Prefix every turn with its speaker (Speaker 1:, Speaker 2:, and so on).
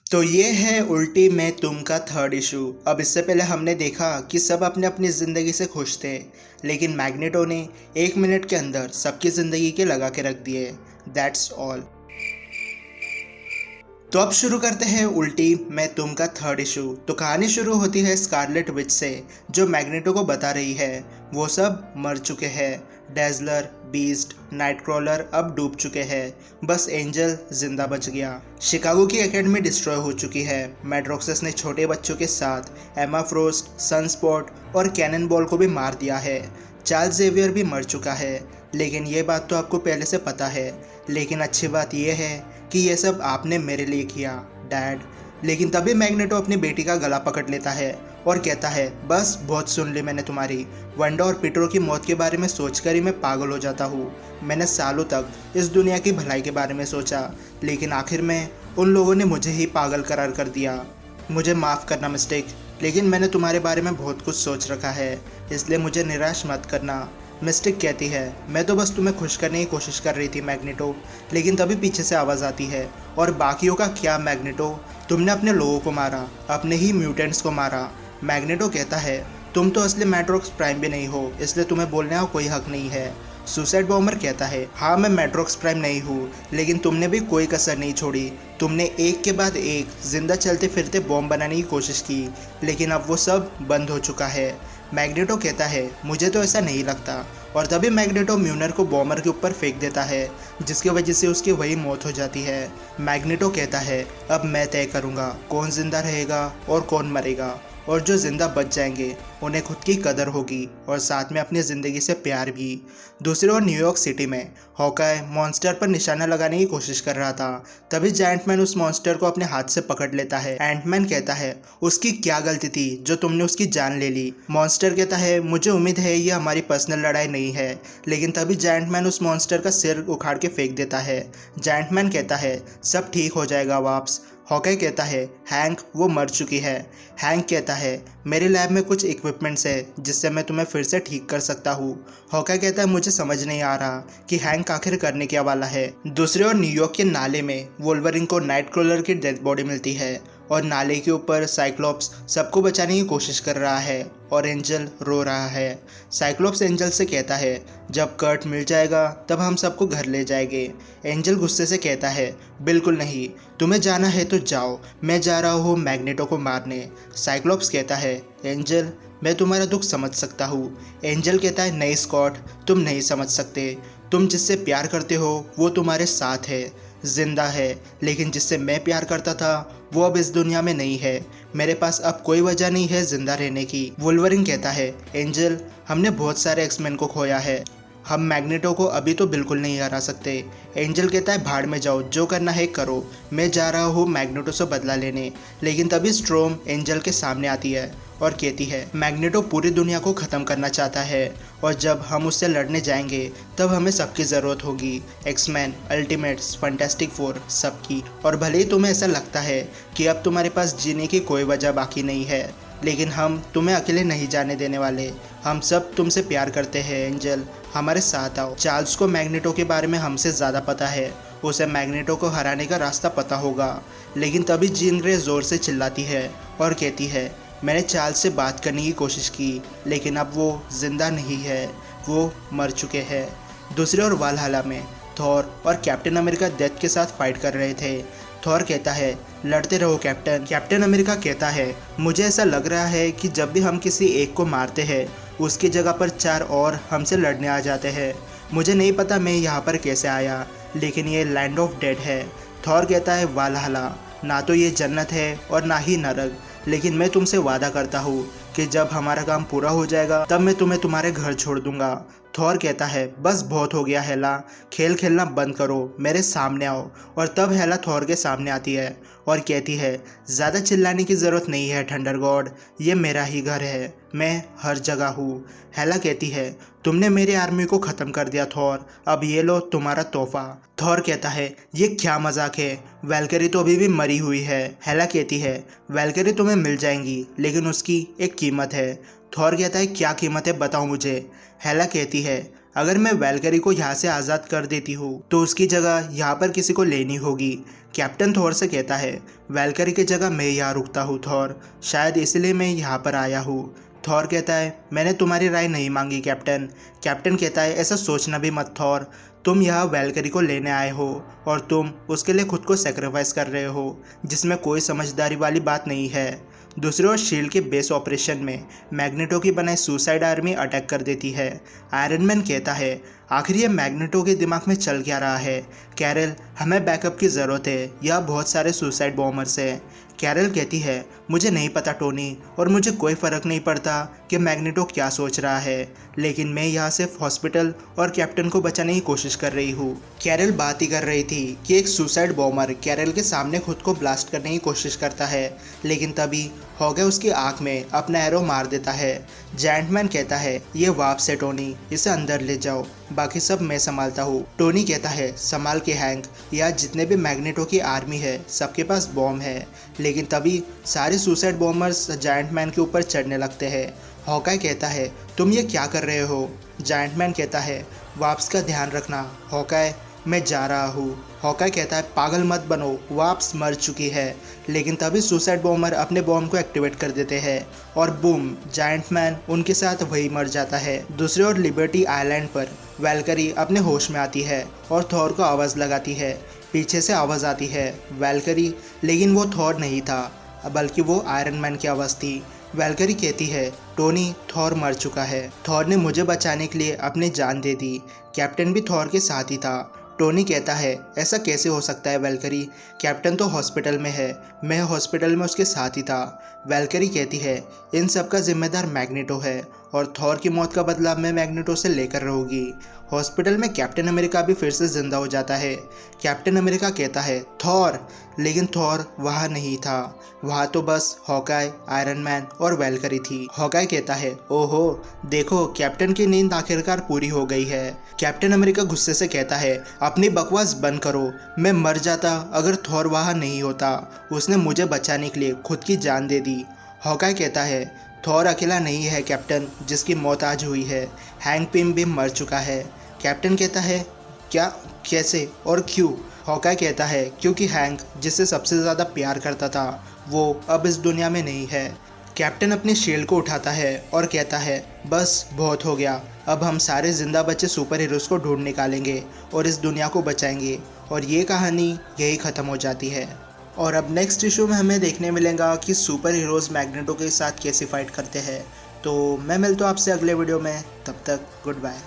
Speaker 1: तो ये है उल्टी मैं तुम का थर्ड इशू। अब इससे पहले हमने देखा कि सब अपने अपनी ज़िंदगी से खुश थे, लेकिन मैग्नेटो ने 1 मिनट के अंदर सबकी ज़िंदगी के लगा के रख दिए। That's all. तो अब शुरू करते हैं उल्टी मैं तुम का थर्ड इशू। तो कहानी शुरू होती है स्कारलेट विच से, जो मैग्नेटो को बता रही है वो सब मर चुके हैं। डेजलर, बीस्ट, नाइटक्रॉलर अब डूब चुके हैं, बस एंजल जिंदा बच गया। शिकागो की एकेडमी डिस्ट्रॉय हो चुकी है। मैड्रोक्सस ने छोटे बच्चों के साथ एमा फ्रोस्ट, सनस्पॉट और कैनन बॉल को भी मार दिया है। चार्ल्स जेवियर भी मर चुका है, लेकिन ये बात तो आपको पहले से पता है। लेकिन अच्छी बात यह है कि ये सब आपने मेरे लिए किया, डैड। लेकिन तभी मैग्नेटो अपनी बेटी का गला पकड़ लेता है और कहता है, बस बहुत सुन ली मैंने तुम्हारी। वंडा और पीटरो की मौत के बारे में सोचकर ही मैं पागल हो जाता हूँ। मैंने सालों तक इस दुनिया की भलाई के बारे में सोचा, लेकिन आखिर में उन लोगों ने मुझे ही पागल करार कर दिया। मुझे माफ़ करना मिस्टेक, लेकिन मैंने तुम्हारे बारे में बहुत कुछ सोच रखा है, इसलिए मुझे निराश मत करना। मिस्टिक कहती है, मैं तो बस तुम्हें खुश करने की कोशिश कर रही थी मैग्नेटो। लेकिन तभी पीछे से आवाज़ आती है, और बाकियों का क्या मैग्नेटो? तुमने अपने लोगों को मारा, अपने ही म्यूटेंट्स को मारा। मैग्नेटो कहता है, तुम तो असली मैट्रोक्स प्राइम भी नहीं हो, इसलिए तुम्हें बोलने का कोई हक नहीं है। सुसाइड बॉम्बर कहता है, हाँ मैं मैट्रोक्स प्राइम नहीं हूँ, लेकिन तुमने भी कोई कसर नहीं छोड़ी। तुमने एक के बाद एक जिंदा चलते फिरते बॉम्ब बनाने की कोशिश की, लेकिन अब वो सब बंद हो चुका है। मैग्नेटो कहता है, मुझे तो ऐसा नहीं लगता। और तभी मैग्नेटो म्यूनर को बॉम्बर के ऊपर फेंक देता है, जिसकी वजह से उसकी वही मौत हो जाती है। मैग्नेटो कहता है, अब मैं तय करूँगा कौन जिंदा रहेगा और कौन मरेगा, और जो जिंदा बच जाएंगे उन्हें खुद की कदर होगी और साथ में अपनी ज़िंदगी से प्यार भी। दूसरी ओर न्यूयॉर्क सिटी में हॉकाय मॉन्स्टर पर निशाना लगाने की कोशिश कर रहा था। तभी जायंटमैन उस मॉन्स्टर को अपने हाथ से पकड़ लेता है। एंटमैन कहता है, उसकी क्या गलती थी जो तुमने उसकी जान ले ली? मॉन्स्टर कहता है, मुझे उम्मीद है ये हमारी पर्सनल लड़ाई नहीं है। लेकिन तभी जायंटमैन उस मॉन्स्टर का सिर उखाड़ के फेंक देता है। जायंटमैन कहता है, सब ठीक हो जाएगा वापस। हॉकाय कहता है, हैंक वो मर चुकी है। हैंक कहता है, मेरे लैब में कुछ इक्विपमेंट्स है जिससे मैं तुम्हें फिर से ठीक कर सकता हूँ। हॉकाय कहता है, मुझे समझ नहीं आ रहा कि हैंक आखिर करने क्या वाला है। दूसरी ओर न्यूयॉर्क के नाले में वोल्वरिन को नाइटक्रॉलर की डेड बॉडी मिलती है, और नाले के ऊपर साइक्लोप्स सबको बचाने की कोशिश कर रहा है और एंजल रो रहा है। साइक्लोप्स एंजल से कहता है, जब कर्ट मिल जाएगा तब हम सबको घर ले जाएंगे। एंजल गुस्से से कहता है, बिल्कुल नहीं, तुम्हें जाना है तो जाओ, मैं जा रहा हूँ मैग्नेटो को मारने। साइक्लोप्स कहता है, एंजल मैं तुम्हारा दुख समझ सकता हूँ। एंजल कहता है, नहीं स्कॉट, तुम नहीं समझ सकते। तुम जिससे प्यार करते हो वो तुम्हारे साथ है, जिंदा है, लेकिन जिससे मैं प्यार करता था वो अब इस दुनिया में नहीं है। मेरे पास अब कोई वजह नहीं है जिंदा रहने की। वुल्वरिन कहता है, एंजल हमने बहुत सारे एक्समैन को खोया है, हम मैग्नेटो को अभी तो बिल्कुल नहीं हरा सकते। एंजल कहता है, भाड़ में जाओ, जो करना है करो, मैं जा रहा हूँ मैग्नेटो से बदला लेने। लेकिन तभी स्ट्रोम एंजल के सामने आती है और कहती है, मैग्नेटो पूरी दुनिया को ख़त्म करना चाहता है, और जब हम उससे लड़ने जाएंगे तब हमें सबकी ज़रूरत होगी, एक्समैन, अल्टीमेट्स, फैंटास्टिक फोर, सबकी। और भले ही तुम्हें ऐसा लगता है कि अब तुम्हारे पास जीने की कोई वजह बाकी नहीं है, लेकिन हम तुम्हें अकेले नहीं जाने देने वाले। हम सब तुमसे प्यार करते हैं एंजल, हमारे साथ आओ। चार्ल्स को मैग्नेटो के बारे में हमसे ज़्यादा पता है, उसे मैग्नेटो को हराने का रास्ता पता होगा। लेकिन तभी जीन ग्रे ज़ोर से चिल्लाती है और कहती है, मैंने चार्ल्स से बात करने की कोशिश की, लेकिन अब वो ज़िंदा नहीं है, वो मर चुके हैं। दूसरी ओर वालहला में थॉर और कैप्टन अमेरिका डेथ के साथ फाइट कर रहे थे। थॉर कहता है, लड़ते रहो कैप्टन। कैप्टन अमेरिका कहता है, मुझे ऐसा लग रहा है कि जब भी हम किसी एक को मारते हैं उसकी जगह पर 4 और हमसे लड़ने आ जाते हैं। मुझे नहीं पता मैं यहाँ पर कैसे आया, लेकिन ये लैंड ऑफ डेड है। थॉर कहता है, वालहला ना तो ये जन्नत है और ना ही नरक, लेकिन मैं तुमसे वादा करता हूँ कि जब हमारा काम पूरा हो जाएगा तब मैं तुम्हें तुम्हारे घर छोड़ दूंगा। थॉर कहता है, बस बहुत हो गया हेला, खेल खेलना बंद करो, मेरे सामने आओ। और तब हेला थॉर के सामने आती है और कहती है, ज़्यादा चिल्लाने की ज़रूरत नहीं है थंडर गॉड, ये मेरा ही घर है, मैं हर जगह हूँ। हेला कहती है, तुमने मेरी आर्मी को ख़त्म कर दिया थॉर, अब ये लो तुम्हारा तोहफा। थॉर कहता है, ये क्या मजाक है, वैल्करी तो अभी भी मरी हुई है। हेला कहती है, वैल्करी तुम्हें मिल जाएंगी, लेकिन उसकी एक कीमत है। थॉर कहता है, क्या कीमत है बताओ मुझे। हेला कहती है, अगर मैं वैल्करी को यहाँ से आज़ाद कर देती हूँ तो उसकी जगह यहाँ पर किसी को लेनी होगी। कैप्टन थॉर से कहता है, वैल्करी की जगह मैं यहाँ रुकता हूँ थॉर, शायद इसलिए मैं यहाँ पर आया हूँ। थॉर कहता है, मैंने तुम्हारी राय नहीं मांगी कैप्टन। कैप्टन कहता है, ऐसा सोचना भी मत थॉर, तुम यहाँ वैल्करी को लेने आए हो और तुम उसके लिए खुद को सेक्रीफाइस कर रहे हो, जिसमें कोई समझदारी वाली बात नहीं है। दूसरी ओर शील्ड के बेस ऑपरेशन में मैग्नेटो की बनाई सुसाइड आर्मी अटैक कर देती है। आयरन मैन कहता है, आखिर ये मैग्नेटो के दिमाग में चल क्या रहा है? कैरल, हमें बैकअप की ज़रूरत है, यह बहुत सारे सुसाइड बॉम्बर्स हैं। कैरल कहती है, मुझे नहीं पता टोनी, और मुझे कोई फ़र्क नहीं पड़ता कि मैग्नेटो क्या सोच रहा है, लेकिन मैं यहाँ सिर्फ हॉस्पिटल और कैप्टन को बचाने की कोशिश कर रही हूँ। कैरल बात ही कर रही थी कि एक सुसाइड बॉम्बर कैरल के सामने खुद को ब्लास्ट करने की कोशिश करता है, लेकिन तभी हॉगे उसकी आँख में अपना एरो मार देता है। जायंट मैन कहता है, ये वाप से टोनी, इसे अंदर ले जाओ, बाकी सब मैं संभालता हूँ। टोनी कहता है, संभाल के हैंक, या जितने भी मैग्नेटो की आर्मी है सबके पास बॉम्ब है। लेकिन तभी सारे सुसाइड बॉम्बर्स जायंट मैन के ऊपर चढ़ने लगते हैं। हॉकाई कहता है, तुम ये क्या कर रहे हो? जायंट मैन कहता है, वाप्स का ध्यान रखना हॉकाई, मैं जा रहा हूँ। हॉकाई कहता है, पागल मत बनो, वाप्स मर चुकी है। लेकिन तभी सुसाइड बॉम्बर अपने बॉम्ब को एक्टिवेट कर देते हैं और बूम, जायंट मैन उनके साथ वही मर जाता है। दूसरी ओर लिबर्टी आइलैंड पर वैल्करी अपने होश में आती है और थॉर को आवाज़ लगाती है। पीछे से आवाज़ आती है, वैल्करी, लेकिन वो थॉर नहीं था, बल्कि वो आयरन मैन की आवाज़ थी। वैल्करी कहती है, टोनी, थॉर मर चुका है, थॉर ने मुझे बचाने के लिए अपनी जान दे दी। कैप्टन भी थॉर के साथ ही था। टोनी कहता है, ऐसा कैसे हो सकता है वैल्करी, कैप्टन तो हॉस्पिटल में है, मैं हॉस्पिटल में उसके साथ ही था। वैल्करी कहती है, इन सब का जिम्मेदार मैग्नेटो है और थॉर की मौत का बदला मैं मैग्नेटो से लेकर रहूंगी। हॉस्पिटल में कैप्टन अमेरिका भी फिर से जिंदा हो जाता है। कैप्टन अमेरिका कहता है, थॉर, लेकिन थॉर वहाँ नहीं था, वहाँ तो बस हॉकाई, आयरन मैन और वैल्करी थी। हॉकाई कहता है, ओहो, देखो कैप्टन की नींद आखिरकार पूरी हो गई है। कैप्टन अमेरिका गुस्से से कहता है, अपनी बकवास बंद करो, मैं मर जाता अगर थॉर वहाँ नहीं होता, उसने मुझे बचाने के लिए खुद की जान दे दी। हॉकाई कहता है, थॉर अकेला नहीं है कैप्टन जिसकी मौत आज हुई है, हैंक पिम भी मर चुका है। कैप्टन कहता है, क्या, कैसे और क्यों? हॉकाई कहता है, क्योंकि हैंक जिससे सबसे ज़्यादा प्यार करता था वो अब इस दुनिया में नहीं है। कैप्टन अपनी शील्ड को उठाता है और कहता है, बस बहुत हो गया, अब हम सारे जिंदा बचे सुपर हीरोज़ को ढूंढ निकालेंगे और इस दुनिया को बचाएंगे, और ये कहानी यही ख़त्म हो जाती है। और अब नेक्स्ट इशू में हमें देखने मिलेगा कि सुपर हीरोज़ मैग्नेटो के साथ कैसे फाइट करते हैं। तो मैं मिलता हूँ आपसे अगले वीडियो में, तब तक गुड बाय।